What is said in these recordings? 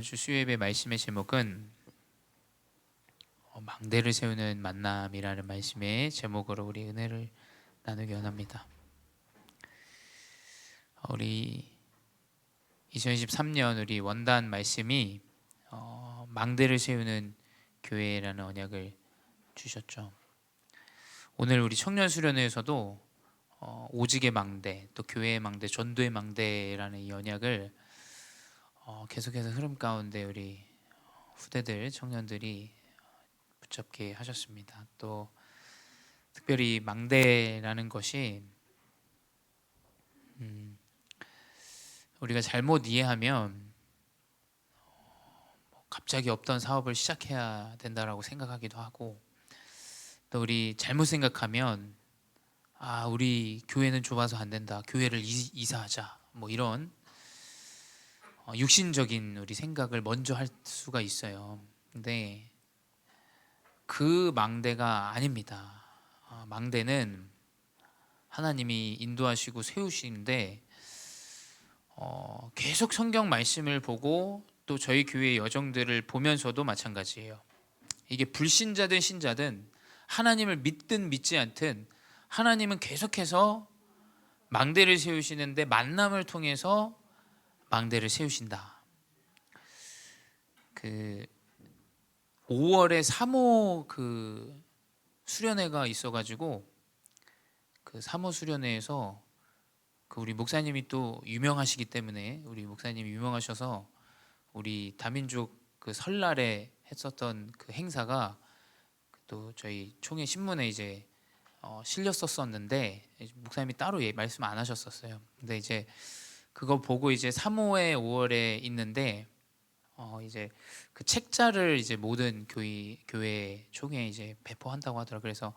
주 수요예배 말씀의 제목은 망대를 세우는 만남이라는 말씀의 제목으로 우리 은혜를 나누기 원합니다. 우리 2023년 우리 원단 말씀이 망대를 세우는 교회라는 언약을 주셨죠. 오늘 우리 청년 수련회에서도 오직의 망대, 또 교회의 망대, 전도의 망대라는 이 언약을 계속해서 흐름 가운데 우리 후대들, 청년들이 붙잡게 하셨습니다. 또 특별히 망대라는 것이 우리가 잘못 이해하면 갑자기 없던 사업을 시작해야 된다라고 생각하기도 하고, 또 우리 잘못 생각하면 우리 교회는 좁아서 안 된다, 교회를 이사하자, 뭐 이런 육신적인 우리 생각을 먼저 할 수가 있어요. 근데 그 망대가 아닙니다. 망대는 하나님이 인도하시고 세우시는데 계속 성경 말씀을 보고 또 저희 교회의 여정들을 보면서도 마찬가지예요. 이게 불신자든 신자든 하나님을 믿든 믿지 않든 하나님은 계속해서 망대를 세우시는데 만남을 통해서 망대를 세우신다. 5월에 3호 수련회가 있어가지고 그 3호 수련회에서 우리 목사님이 또 유명하시기 때문에, 우리 목사님이 유명하셔서 우리 다민족 설날에 했었던 그 행사가 또 저희 총회 신문에 이제 실렸었는데 목사님이 따로 말씀 안 하셨었어요. 근데 이제 그거 보고 이제 3호에 5월에 있는데 이제 그 책자를 이제 모든 교회 총회에 이제 배포한다고 하더라고요. 그래서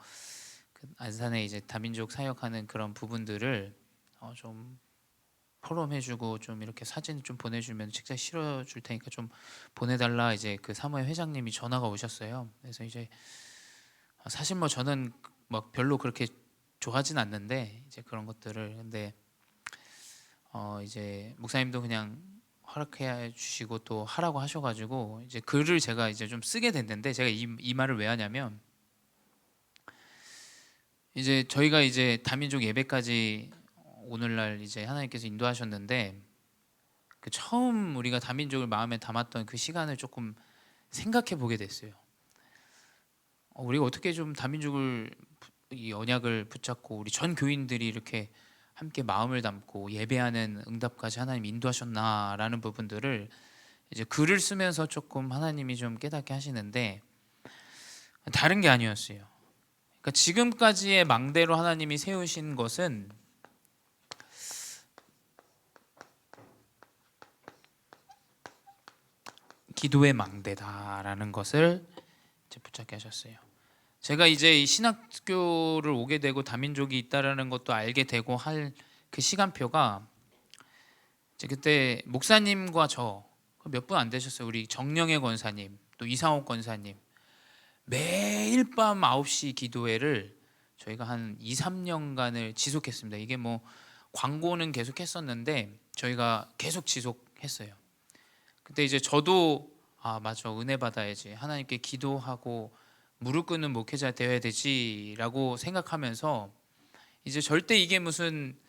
그 안산에 이제 다민족 사역하는 그런 부분들을 좀 포럼해주고 좀 이렇게 사진 좀 보내주면 책자 실어줄 테니까 좀 보내달라, 이제 그 사무회 회장님이 전화가 오셨어요. 그래서 이제 사실 뭐 저는 막 별로 그렇게 좋아하진 않는데 이제 그런 것들을, 근데 이제 목사님도 그냥 허락해 주시고 또 하라고 하셔가지고 이제 글을 제가 이제 좀 쓰게 됐는데, 제가 이 말을 왜 하냐면, 이제 저희가 이제 다민족 예배까지 오늘날 이제 하나님께서 인도하셨는데, 그 처음 우리가 다민족을 마음에 담았던 그 시간을 조금 생각해 보게 됐어요. 우리가 어떻게 좀 다민족을, 이 언약을 붙잡고 우리 전 교인들이 이렇게 함께 마음을 담고 예배하는 응답까지 하나님 인도하셨나라는 부분들을 이제 글을 쓰면서 조금 하나님이 좀 깨닫게 하시는데, 다른 게 아니었어요. 그러니까 지금까지의 망대로 하나님이 세우신 것은 기도의 망대다라는 것을 이제 붙잡게 하셨어요. 제가 이제 이 신학교를 오게 되고 다민족이 있다라는 것도 알게 되고 할 그 시간표가, 이제 그때 목사님과 저 몇 분 안 되셨어요. 우리 정영애 권사님, 또 이상옥 권사님, 매일 밤 9시 기도회를 저희가 한 2, 3년간을 지속했습니다. 이게 뭐 광고는 계속 했었는데 저희가 계속 지속했어요. 그때 이제 저도 맞아, 은혜 받아야지, 하나님께 기도하고 무릎 꿇는 목회자 되어야 되지라고 생각하면서, 이제 절대 이게 무슨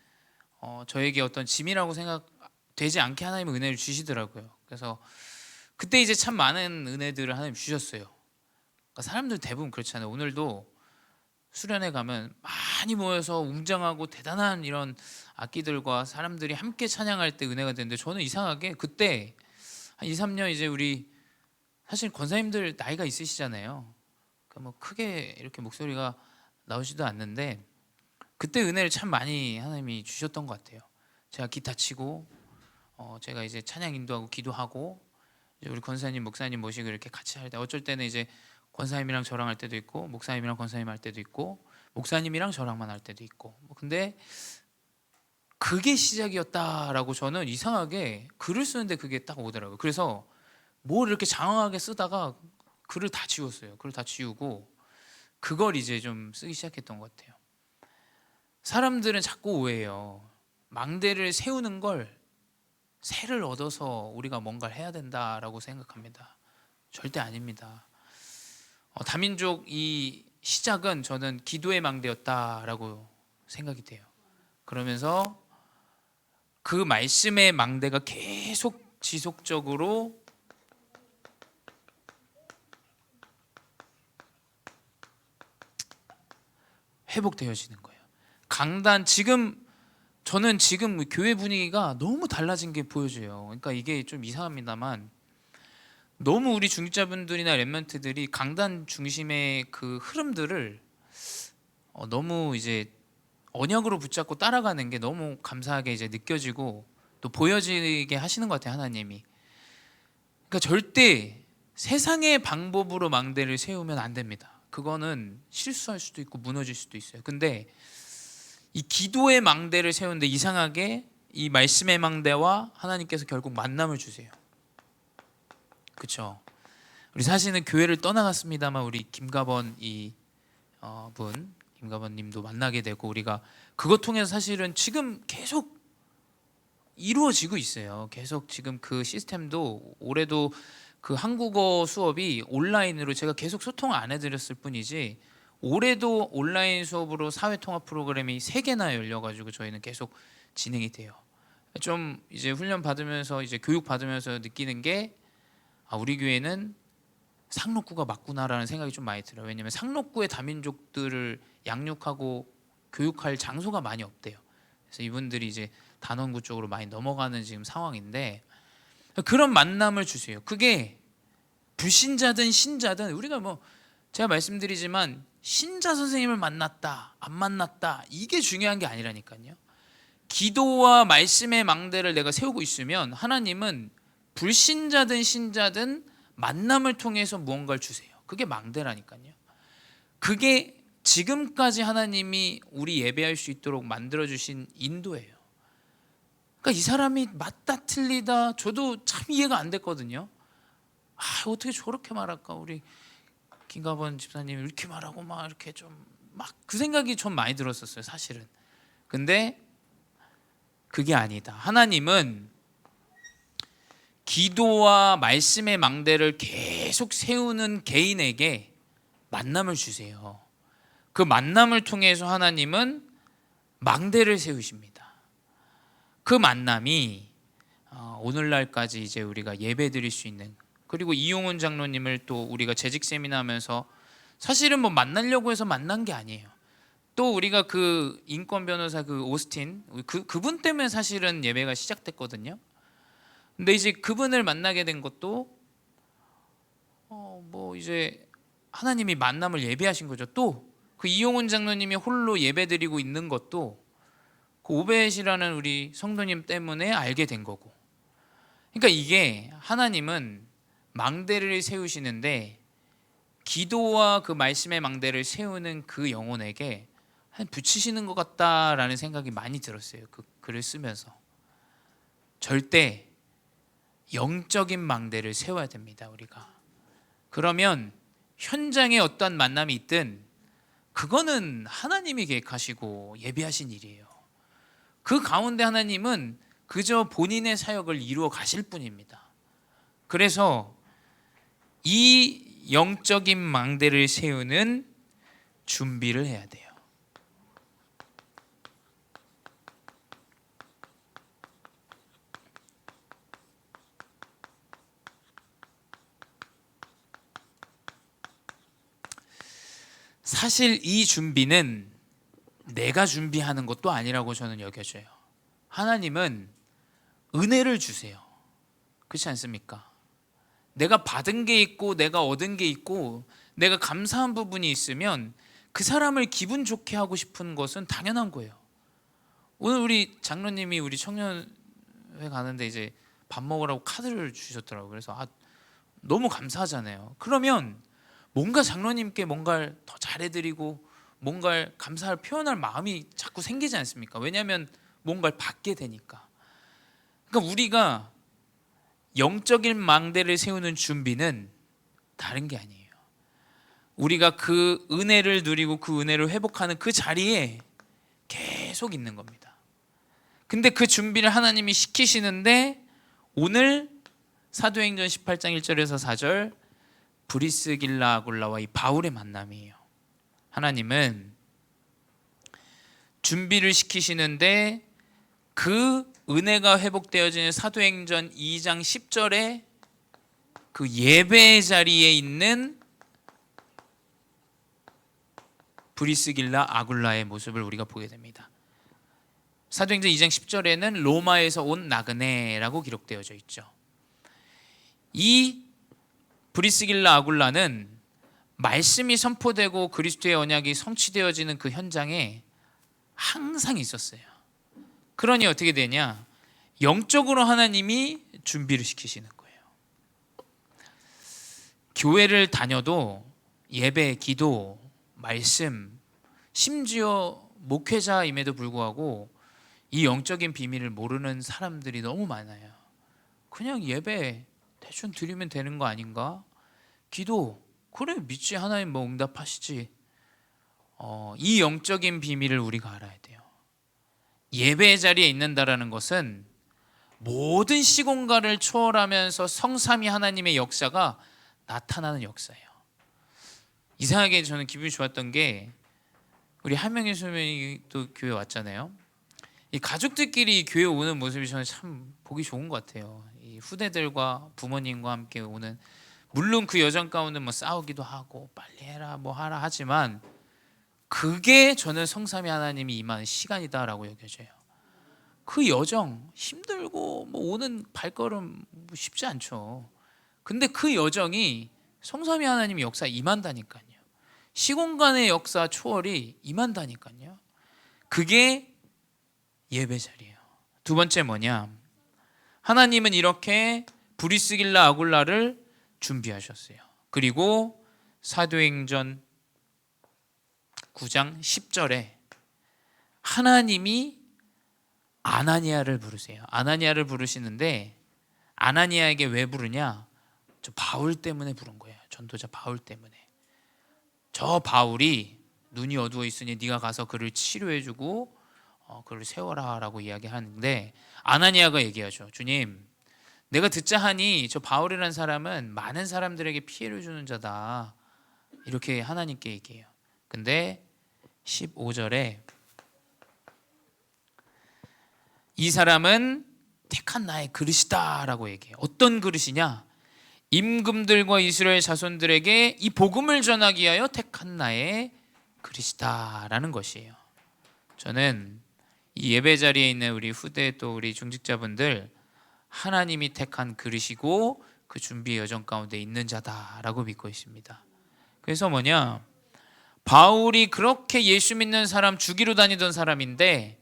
저에게 어떤 짐이라고 생각되지 않게 하나님은 은혜를 주시더라고요. 그래서 그때 이제 참 많은 은혜들을 하나님 주셨어요. 그러니까 사람들 대부분 그렇잖아요. 오늘도 수련회 가면 많이 모여서 웅장하고 대단한 이런 악기들과 사람들이 함께 찬양할 때 은혜가 되는데, 저는 이상하게 그때 한 2, 3년 이제 우리 사실 권사님들 나이가 있으시잖아요. 그러니까 뭐 크게 이렇게 목소리가 나오지도 않는데 그때 은혜를 참 많이 하나님이 주셨던 것 같아요. 제가 기타 치고 제가 이제 찬양 인도하고 기도하고, 이제 우리 권사님 목사님 모시고 이렇게 같이 할 때, 어쩔 때는 이제 권사님이랑 저랑 할 때도 있고, 목사님이랑 권사님 할 때도 있고, 목사님이랑 저랑만 할 때도 있고, 근데 그게 시작이었다라고 저는 이상하게 글을 쓰는데 그게 딱 오더라고요. 그래서 뭘 이렇게 장황하게 쓰다가 글을 다 지웠어요. 글을 다 지우고 그걸 이제 좀 쓰기 시작했던 것 같아요. 사람들은 자꾸 오해해요. 망대를 세우는 걸 새를 얻어서 우리가 뭔가를 해야 된다라고 생각합니다. 절대 아닙니다. 다민족 이 시작은 저는 기도의 망대였다라고 생각이 돼요. 그러면서 그 말씀의 망대가 계속 지속적으로 회복되어지는 거예요. 강단, 저는 지금 교회 분위기가 너무 달라진 게 보여져요. 그러니까 이게 좀 이상합니다만 너무 우리 중직자분들이나 렘넌트들이 강단 중심의 그 흐름들을 너무 이제 언약으로 붙잡고 따라가는 게 너무 감사하게 이제 느껴지고 또 보여지게 하시는 것 같아요, 하나님이. 그러니까 절대 세상의 방법으로 망대를 세우면 안 됩니다. 그거는 실수할 수도 있고 무너질 수도 있어요. 근데 이 기도의 망대를 세우는데 이상하게 이 말씀의 망대와 하나님께서 결국 만남을 주세요. 그렇죠? 우리 사실은 교회를 떠나갔습니다만 우리 김가번 김가번님도 만나게 되고 우리가 그것 통해서 사실은 지금 계속 이루어지고 있어요. 계속 지금 그 시스템도 올해도 그 한국어 수업이 온라인으로 제가 계속 소통을 안 해드렸을 뿐이지 올해도 온라인 수업으로 사회통합 프로그램이 3개나 열려가지고 저희는 계속 진행이 돼요. 좀 이제 훈련 받으면서 이제 교육 받으면서 느끼는 게 우리 교회는 상록구가 맞구나라는 생각이 좀 많이 들어요. 왜냐하면 상록구의 다민족들을 양육하고 교육할 장소가 많이 없대요. 그래서 이분들이 이제 단원구 쪽으로 많이 넘어가는 지금 상황인데 그런 만남을 주세요. 그게 불신자든 신자든 우리가 제가 말씀드리지만 신자 선생님을 만났다 안 만났다 이게 중요한 게 아니라니까요. 기도와 말씀의 망대를 내가 세우고 있으면 하나님은 불신자든 신자든 만남을 통해서 무언가를 주세요. 그게 망대라니까요. 그게 지금까지 하나님이 우리 예배할 수 있도록 만들어주신 인도예요. 그러니까 이 사람이 맞다 틀리다 저도 참 이해가 안 됐거든요. 어떻게 저렇게 말할까? 우리 김가번 집사님이 이렇게 말하고 막 이렇게 좀 막 그 생각이 좀 많이 들었었어요, 사실은. 근데 그게 아니다. 하나님은 기도와 말씀의 망대를 계속 세우는 개인에게 만남을 주세요. 그 만남을 통해서 하나님은 망대를 세우십니다. 그 만남이 오늘날까지 이제 우리가 예배 드릴 수 있는, 그리고 이용훈 장로님을 또 우리가 재직 세미나 하면서 사실은 만나려고 해서 만난 게 아니에요. 또 우리가 그 인권 변호사 그 오스틴 그분 때문에 사실은 예배가 시작됐거든요. 근데 이제 그분을 만나게 된 것도 이제 하나님이 만남을 예배하신 거죠. 또 그 이용훈 장로님이 홀로 예배드리고 있는 것도 그 오벳이라는 우리 성도님 때문에 알게 된 거고. 그러니까 이게 하나님은 망대를 세우시는데 기도와 그 말씀의 망대를 세우는 그 영혼에게 붙이시는 것 같다라는 생각이 많이 들었어요. 그 글을 쓰면서. 절대 영적인 망대를 세워야 됩니다, 우리가. 그러면 현장에 어떠한 만남이 있든 그거는 하나님이 계획하시고 예비하신 일이에요. 그 가운데 하나님은 그저 본인의 사역을 이루어 가실 뿐입니다. 그래서 이 영적인 망대를 세우는 준비를 해야 돼요. 사실 이 준비는 내가 준비하는 것도 아니라고 저는 여겨져요. 하나님은 은혜를 주세요. 그렇지 않습니까? 내가 받은 게 있고 내가 얻은 게 있고 내가 감사한 부분이 있으면 그 사람을 기분 좋게 하고 싶은 것은 당연한 거예요. 오늘 우리 장로님이 우리 청년회 가는데 이제 밥 먹으라고 카드를 주셨더라고요. 그래서 너무 감사하잖아요. 그러면 뭔가 장로님께 뭔가를 더 잘해드리고 뭔가를 감사할 표현할 마음이 자꾸 생기지 않습니까? 왜냐하면 뭔가를 받게 되니까. 그러니까 우리가 영적인 망대를 세우는 준비는 다른 게 아니에요. 우리가 그 은혜를 누리고 그 은혜를 회복하는 그 자리에 계속 있는 겁니다. 근데 그 준비를 하나님이 시키시는데 오늘 사도행전 18장 1절에서 4절 브리스길라 아굴라와 이 바울의 만남이에요. 하나님은 준비를 시키시는데 그 은혜가 회복되어지는 사도행전 2장 10절에 그 예배 자리에 있는 브리스길라 아굴라의 모습을 우리가 보게 됩니다. 사도행전 2장 10절에는 로마에서 온 나그네라고 기록되어져 있죠. 이 브리스길라 아굴라는 말씀이 선포되고 그리스도의 언약이 성취되어지는 그 현장에 항상 있었어요. 그러니 어떻게 되냐? 영적으로 하나님이 준비를 시키시는 거예요. 교회를 다녀도 예배, 기도, 말씀, 심지어 목회자임에도 불구하고 이 영적인 비밀을 모르는 사람들이 너무 많아요. 그냥 예배 대충 드리면 되는 거 아닌가? 기도 그래 믿지 하나님 뭐 응답하시지. 이 영적인 비밀을 우리가 알아야 돼요. 예배 자리에 있는다라는 것은 모든 시공간을 초월하면서 성삼위 하나님의 역사가 나타나는 역사예요. 이상하게 저는 기분이 좋았던 게 우리 한명희 선배님이 또 교회 왔잖아요. 이 가족들끼리 교회 오는 모습이 저는 참 보기 좋은 것 같아요. 이 후대들과 부모님과 함께 오는, 물론 그 여정 가운데 뭐 싸우기도 하고 빨리 해라 뭐 하라 하지만 그게 저는 성삼위 하나님이 임하는 시간이다라고 여겨져요. 그 여정 힘들고 뭐 오는 발걸음 뭐 쉽지 않죠. 근데 그 여정이 성삼위 하나님이 역사 임한다니까요. 시공간의 역사 초월이 임한다니까요. 그게 예배 자리예요. 두 번째 뭐냐? 하나님은 이렇게 브리스길라 아굴라를 준비하셨어요. 그리고 사도행전 9장 10절에 하나님이 아나니아를 부르세요. 아나니아를 부르시는데 아나니아에게 왜 부르냐? 저 바울 때문에 부른 거예요. 전도자 바울 때문에. 저 바울이 눈이 어두워 있으니 네가 가서 그를 치료해주고 그를 세워라라고 이야기하는데 아나니아가 얘기하죠. 주님, 내가 듣자 하니 저 바울이라는 사람은 많은 사람들에게 피해를 주는 자다. 이렇게 하나님께 얘기해요. 근데 15절에 이 사람은 택한 나의 그릇이다 라고 얘기해요. 어떤 그릇이냐? 임금들과 이스라엘 자손들에게 이 복음을 전하기 위하여 택한 나의 그릇이다 라는 것이에요. 저는 이 예배 자리에 있는 우리 후대 또 우리 중직자분들 하나님이 택한 그릇이고 그 준비 여정 가운데 있는 자다라고 믿고 있습니다. 그래서 뭐냐? 바울이 그렇게 예수 믿는 사람 죽이러 다니던 사람인데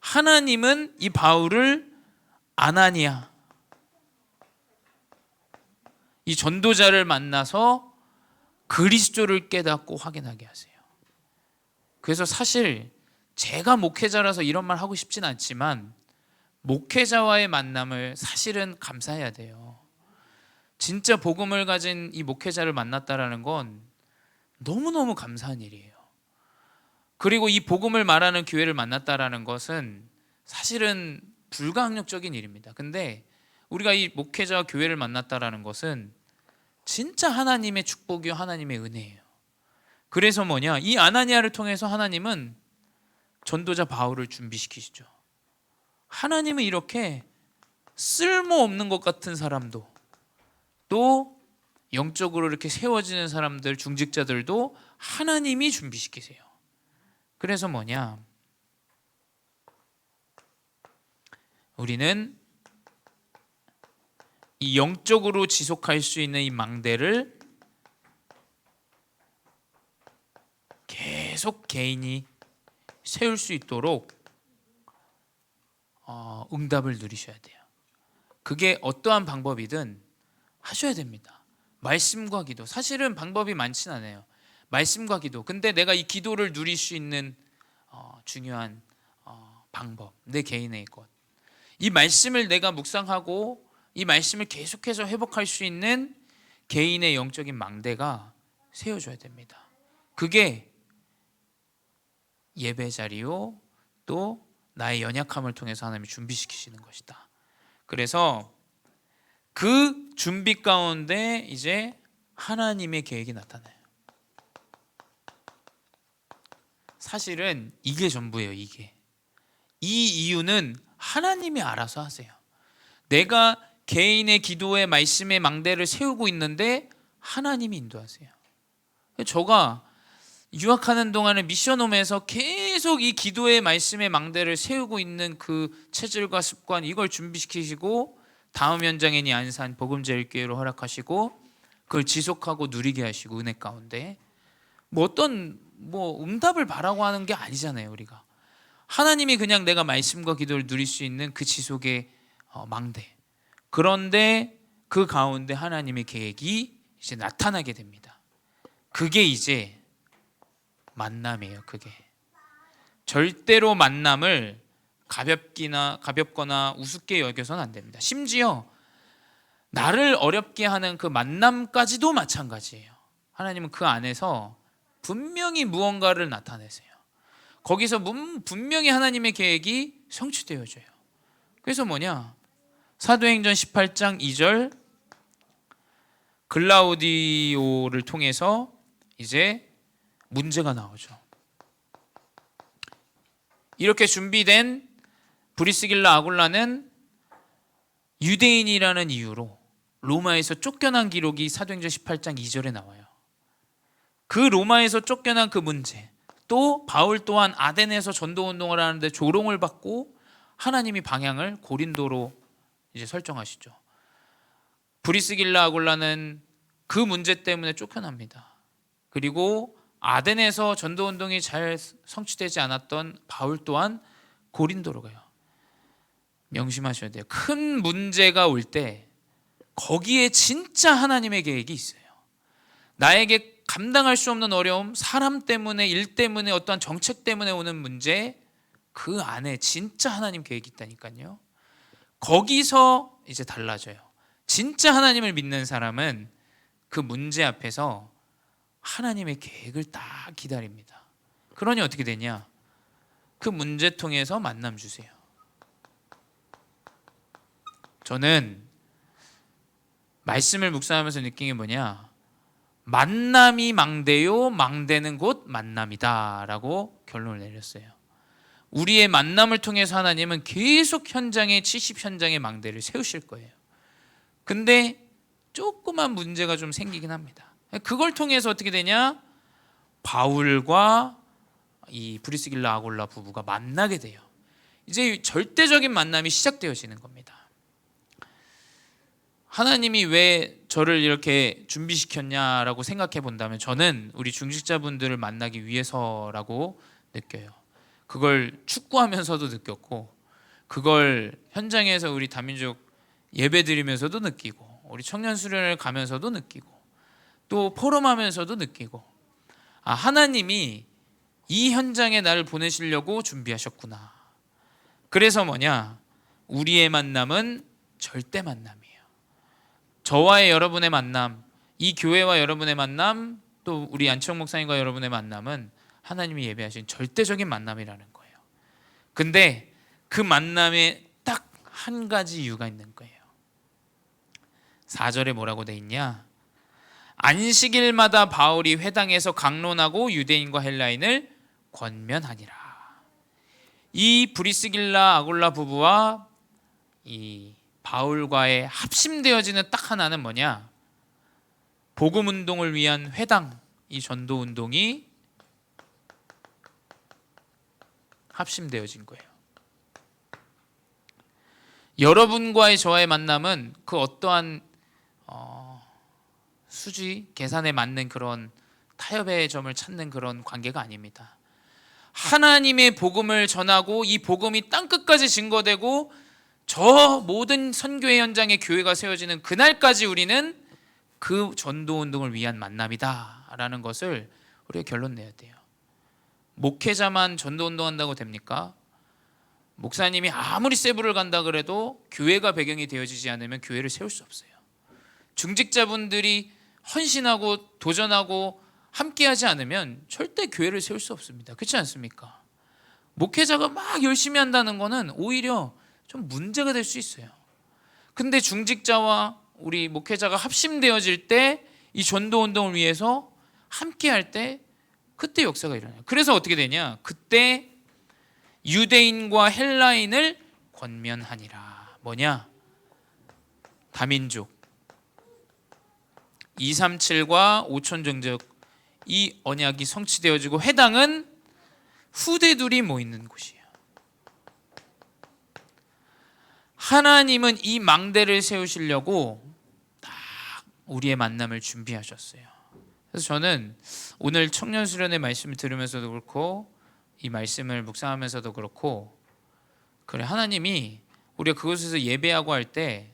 하나님은 이 바울을 아나니아 이 전도자를 만나서 그리스도를 깨닫고 확인하게 하세요. 그래서 사실 제가 목회자라서 이런 말 하고 싶진 않지만 목회자와의 만남을 사실은 감사해야 돼요. 진짜 복음을 가진 이 목회자를 만났다라는 건 너무너무 감사한 일이에요. 그리고 이 복음을 말하는 교회를 만났다라는 것은 사실은 불가항력적인 일입니다. 근데 우리가 이 목회자와 교회를 만났다라는 것은 진짜 하나님의 축복이요 하나님의 은혜예요. 그래서 뭐냐? 이 아나니아를 통해서 하나님은 전도자 바울을 준비시키시죠. 하나님은 이렇게 쓸모없는 것 같은 사람도 또 영적으로 이렇게 세워지는 사람들, 중직자들도 하나님이 준비시키세요. 그래서 뭐냐? 우리는 이 영적으로 지속할 수 있는 이 망대를 계속 개인이 세울 수 있도록 응답을 누리셔야 돼요. 그게 어떠한 방법이든 하셔야 됩니다. 말씀과 기도. 사실은 방법이 많진 않아요. 말씀과 기도. 근데 내가 이 기도를 누릴 수 있는 중요한 방법, 내 개인의 것. 이 말씀을 내가 묵상하고 이 말씀을 계속해서 회복할 수 있는 개인의 영적인 망대가 세워져야 됩니다. 그게 예배 자리요 또 나의 연약함을 통해서 하나님이 준비시키시는 것이다. 그래서 그 준비 가운데 이제 하나님의 계획이 나타나요. 사실은 이게 전부예요. 이게. 이 이유는 하나님이 알아서 하세요. 내가 개인의 기도의 말씀의 망대를 세우고 있는데 하나님이 인도하세요. 저가 유학하는 동안에 미션홈에서 계속 이 기도의 말씀의 망대를 세우고 있는 그 체질과 습관, 이걸 준비시키시고 다음 현장인이 안산 복음제일교회로 허락하시고 그걸 지속하고 누리게 하시고 은혜 가운데 어떤 응답을 바라고 하는 게 아니잖아요. 우리가 하나님이 그냥 내가 말씀과 기도를 누릴 수 있는 그 지속의 망대. 그런데 그 가운데 하나님의 계획이 이제 나타나게 됩니다. 그게 이제 만남이에요. 그게 절대로 만남을 가볍거나 우습게 여겨서는 안 됩니다. 심지어 나를 어렵게 하는 그 만남까지도 마찬가지예요. 하나님은 그 안에서 분명히 무언가를 나타내세요. 거기서 분명히 하나님의 계획이 성취되어져요. 그래서 사도행전 18장 2절 글라우디오를 통해서 이제 문제가 나오죠. 이렇게 준비된 브리스길라 아굴라는 유대인이라는 이유로 로마에서 쫓겨난 기록이 사도행전 18장 2절에 나와요. 그 로마에서 쫓겨난 그 문제, 또 바울 또한 아덴에서 전도운동을 하는데 조롱을 받고 하나님이 방향을 고린도로 이제 설정하시죠. 브리스길라 아굴라는 그 문제 때문에 쫓겨납니다. 그리고 아덴에서 전도운동이 잘 성취되지 않았던 바울 또한 고린도로 가요. 명심하셔야 돼요. 큰 문제가 올 때 거기에 진짜 하나님의 계획이 있어요. 나에게 감당할 수 없는 어려움, 사람 때문에, 일 때문에, 어떠한 정책 때문에 오는 문제, 그 안에 진짜 하나님 계획이 있다니까요. 거기서 이제 달라져요. 진짜 하나님을 믿는 사람은 그 문제 앞에서 하나님의 계획을 딱 기다립니다. 그러니 어떻게 되냐? 그 문제 통해서 만남 주세요. 저는 말씀을 묵상하면서 느낀 게 만남이 망대요, 망대는 곧 만남이다 라고 결론을 내렸어요. 우리의 만남을 통해서 하나님은 계속 70현장의 망대를 세우실 거예요. 근데 조그만 문제가 좀 생기긴 합니다. 그걸 통해서 어떻게 되냐? 바울과 이 브리스길라 아굴라 부부가 만나게 돼요. 이제 절대적인 만남이 시작되어지는 겁니다. 하나님이 왜 저를 이렇게 준비시켰냐라고 생각해 본다면 저는 우리 중직자분들을 만나기 위해서라고 느껴요. 그걸 축구하면서도 느꼈고, 그걸 현장에서 우리 다민족 예배 드리면서도 느끼고, 우리 청년 수련을 가면서도 느끼고, 또 포럼하면서도 느끼고, 하나님이 이 현장에 나를 보내시려고 준비하셨구나. 그래서 우리의 만남은 절대 만남이에요. 저와의 여러분의 만남, 이 교회와 여러분의 만남, 또 우리 안치홍 목사님과 여러분의 만남은 하나님이 예배하신 절대적인 만남이라는 거예요. 근데 그 만남에 딱 한 가지 이유가 있는 거예요. 4절에 뭐라고 돼 있냐? 안식일마다 바울이 회당에서 강론하고 유대인과 헬라인을 권면하니라. 이 브리스길라 아굴라 부부와 이 바울과의 합심되어지는 딱 하나는 복음 운동을 위한 회당, 이 전도 운동이 합심되어진 거예요. 여러분과의 저와의 만남은 그 어떠한 수지, 계산에 맞는 그런 타협의 점을 찾는 그런 관계가 아닙니다. 하나님의 복음을 전하고 이 복음이 땅끝까지 증거되고 저 모든 선교의 현장에 교회가 세워지는 그날까지 우리는 그 전도운동을 위한 만남이다 라는 것을 우리가 결론 내야 돼요. 목회자만 전도운동한다고 됩니까? 목사님이 아무리 세부를 간다 그래도 교회가 배경이 되어지지 않으면 교회를 세울 수 없어요. 중직자분들이 헌신하고 도전하고 함께하지 않으면 절대 교회를 세울 수 없습니다. 그렇지 않습니까? 목회자가 막 열심히 한다는 거는 오히려 좀 문제가 될 수 있어요. 근데 중직자와 우리 목회자가 합심되어질 때 이 전도 운동을 위해서 함께 할 때 그때 역사가 일어나요. 그래서 어떻게 되냐? 그때 유대인과 헬라인을 권면하니라. 뭐냐? 다민족 237과 5천 정적 이 언약이 성취되어지고 회당은 후대들이 모이는 곳이에요. 하나님은 이 망대를 세우시려고 딱 우리의 만남을 준비하셨어요. 그래서 저는 오늘 청년 수련의 말씀을 들으면서도 그렇고 이 말씀을 묵상하면서도 그렇고 그래 하나님이 우리가 그곳에서 예배하고 할 때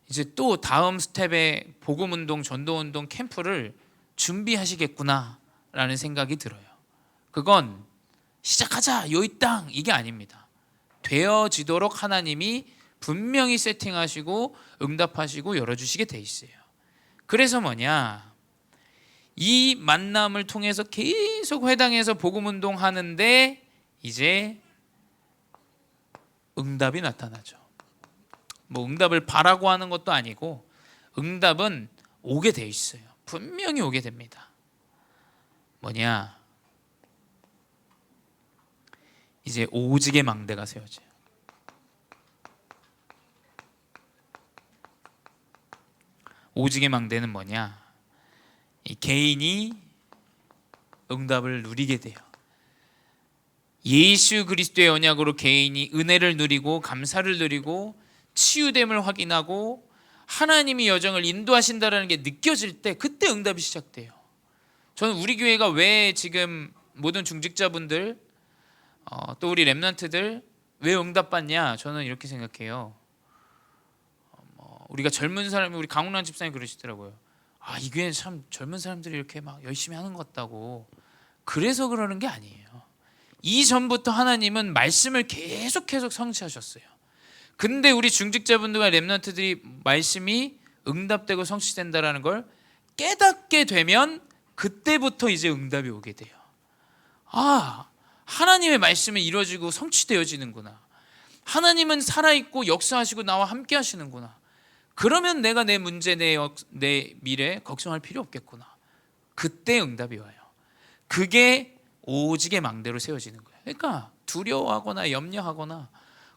이제 또 다음 스텝의 복음운동, 전도운동 캠프를 준비하시겠구나라는 생각이 들어요. 그건 시작하자 요이 땅 이게 아닙니다. 되어지도록 하나님이 분명히 세팅하시고 응답하시고 열어주시게 돼 있어요. 그래서 뭐냐? 이 만남을 통해서 계속 회당에서 복음운동 하는데 이제 응답이 나타나죠. 뭐 응답을 바라고 하는 것도 아니고 응답은 오게 돼 있어요. 분명히 오게 됩니다. 뭐냐? 이제 오직의 망대가 세워져요. 오직의 망대는 뭐냐? 이 개인이 응답을 누리게 돼요. 예수 그리스도의 언약으로 개인이 은혜를 누리고 감사를 누리고 치유됨을 확인하고 하나님이 여정을 인도하신다는 게 느껴질 때 그때 응답이 시작돼요. 저는 우리 교회가 왜 지금 모든 중직자분들 또 우리 렘넌트들 왜 응답받냐? 저는 이렇게 생각해요. 우리가 젊은 사람이 우리 강훈란 집사님 그러시더라고요. 이 교회는 참 젊은 사람들이 이렇게 막 열심히 하는 것 같다고. 그래서 그러는 게 아니에요. 이전부터 하나님은 말씀을 계속 성취하셨어요. 근데 우리 중직자분들과 렘넌트들이 말씀이 응답되고 성취된다라는 걸 깨닫게 되면 그때부터 이제 응답이 오게 돼요. 하나님의 말씀이 이루어지고 성취되어지는구나. 하나님은 살아있고 역사하시고 나와 함께 하시는구나. 그러면 내가 내 문제, 내 미래 걱정할 필요 없겠구나. 그때 응답이 와요. 그게 오직의 망대로 세워지는 거예요. 그러니까 두려워하거나 염려하거나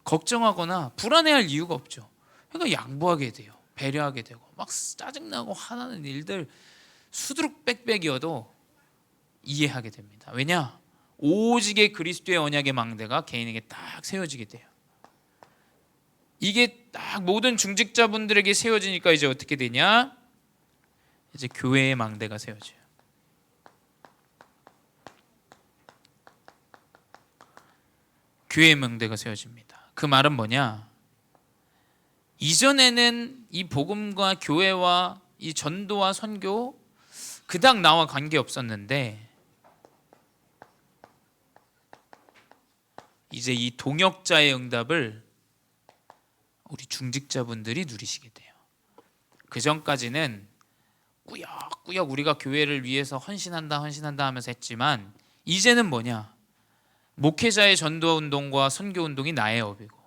걱정하거나 불안해할 이유가 없죠. 그러니까 양보하게 돼요. 배려하게 되고 막 짜증나고 화나는 일들 수두룩 빽빽이어도 이해하게 됩니다. 왜냐? 오직의 그리스도의 언약의 망대가 개인에게 딱 세워지게 돼요. 이게 딱 모든 중직자분들에게 세워지니까 이제 어떻게 되냐? 이제 교회의 망대가 세워져요. 교회의 망대가 세워집니다. 그 말은 뭐냐? 이전에는 이 복음과 교회와 이 전도와 선교 그닥 나와 관계없었는데 이제 이 동역자의 응답을 우리 중직자분들이 누리시게 돼요. 그 전까지는 꾸역꾸역 우리가 교회를 위해서 헌신한다 하면서 했지만 이제는 뭐냐? 목회자의 전도운동과 선교운동이 나의 업이고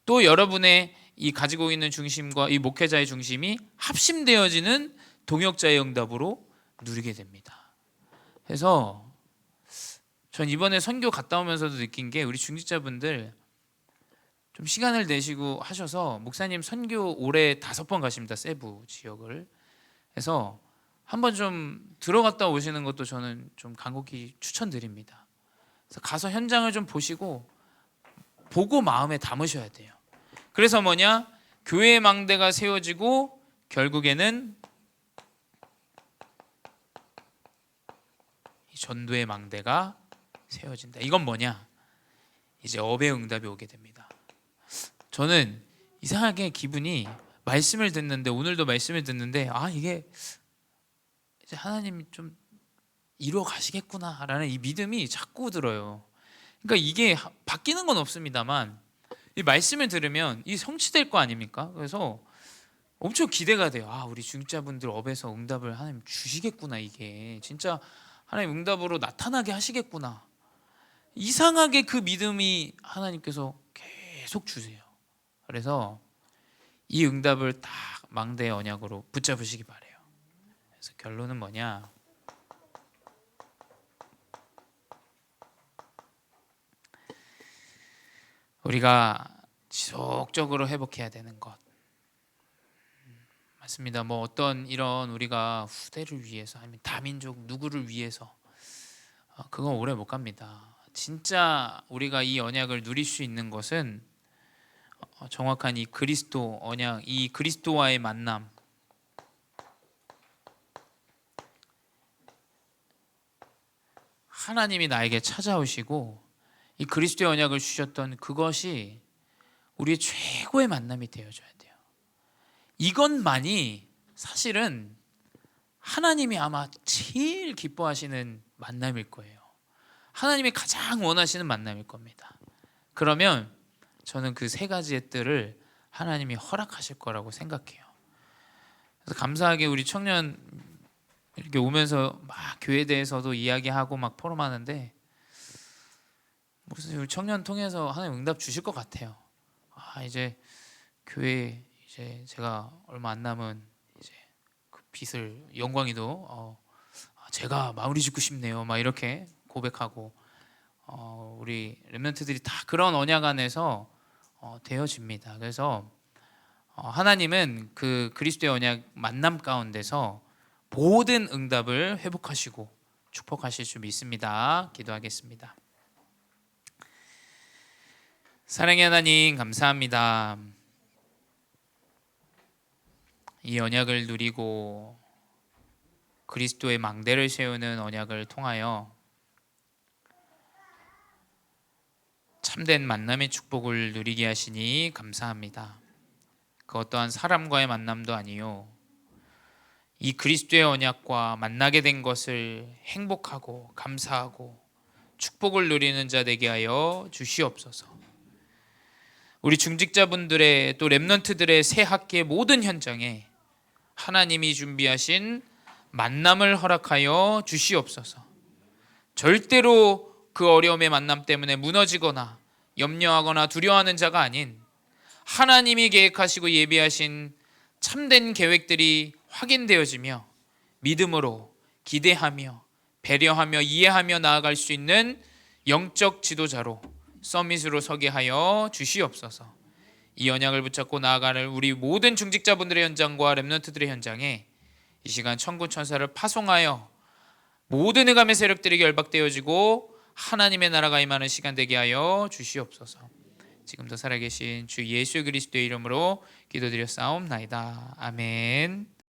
또 여러분의 이 가지고 있는 중심과 이 목회자의 중심이 합심되어지는 동역자의 응답으로 누리게 됩니다. 그래서 전 이번에 선교 갔다 오면서도 느낀 게 우리 중직자분들 좀 시간을 내시고 하셔서 목사님 선교 올해 5번 가십니다. 세부 지역을. 그래서 한번 좀 들어갔다 오시는 것도 저는 좀 간곡히 추천드립니다. 그래서 가서 현장을 좀 보시고 보고 마음에 담으셔야 돼요. 그래서 뭐냐? 교회의 망대가 세워지고 결국에는 이 전도의 망대가 세워진다. 이건 뭐냐? 이제 업의 응답이 오게 됩니다. 저는 이상하게 기분이 말씀을 듣는데 오늘도 말씀을 듣는데 이게 이제 하나님이 좀 이루어 가시겠구나라는 이 믿음이 자꾸 들어요. 그러니까 이게 바뀌는 건 없습니다만 이 말씀을 들으면 이 성취될 거 아닙니까? 그래서 엄청 기대가 돼요. 우리 중직자분들 업에서 응답을 하나님 주시겠구나. 이게 진짜 하나님 응답으로 나타나게 하시겠구나. 이상하게 그 믿음이 하나님께서 계속 주세요. 그래서 이 응답을 딱 망대의 언약으로 붙잡으시기 바래요. 그래서 결론은 뭐냐? 우리가 지속적으로 회복해야 되는 것 맞습니다. 뭐 어떤 이런 우리가 후대를 위해서 아니면 다민족 누구를 위해서 그건 오래 못 갑니다. 진짜 우리가 이 언약을 누릴 수 있는 것은 정확한 이 그리스도 언약, 이 그리스도와의 만남, 하나님이 나에게 찾아오시고 이 그리스도의 언약을 주셨던 그것이 우리의 최고의 만남이 되어줘야 돼요. 이것만이 사실은 하나님이 아마 제일 기뻐하시는 만남일 거예요. 하나님이 가장 원하시는 만남일 겁니다. 그러면 저는 그 세 가지의 뜰을 하나님이 허락하실 거라고 생각해요. 그래서 감사하게 우리 청년 이렇게 오면서 막 교회에 대해서도 이야기하고 막 포럼하는데 무슨 우리 청년 통해서 하나님 응답 주실 것 같아요. 이제 교회 이제 제가 얼마 안 남은 이제 그 빚을 영광이도 제가 마무리 짓고 싶네요. 막 이렇게 고백하고 우리 렘넌트들이 다 그런 언약 안에서 되어집니다. 그래서 하나님은 그 그리스도의 언약 만남 가운데서 모든 응답을 회복하시고 축복하실 줄 믿습니다. 기도하겠습니다. 사랑의 하나님 감사합니다. 이 언약을 누리고 그리스도의 망대를 세우는 언약을 통하여 참된 만남의 축복을 누리게 하시니 감사합니다. 그 어떠한 사람과의 만남도 아니요 이 그리스도의 언약과 만나게 된 것을 행복하고 감사하고 축복을 누리는 자 되게 하여 주시옵소서. 우리 중직자분들의 또 렘넌트들의 새 학기의 모든 현장에 하나님이 준비하신 만남을 허락하여 주시옵소서. 절대로 그 어려움의 만남 때문에 무너지거나 염려하거나 두려워하는 자가 아닌 하나님이 계획하시고 예비하신 참된 계획들이 확인되어지며 믿음으로 기대하며 배려하며 이해하며 나아갈 수 있는 영적 지도자로 서밋으로 서게 하여 주시옵소서. 이 언약을 붙잡고 나아가는 우리 모든 중직자분들의 현장과 렘넌트들의 현장에 이 시간 천군 천사를 파송하여 모든 흑암의 세력들이 결박되어지고 하나님의 나라가 임하는 시간 되게 하여 주시옵소서. 지금도 살아계신 주 예수 그리스도의 이름으로 기도드렸사옵나이다. 아멘.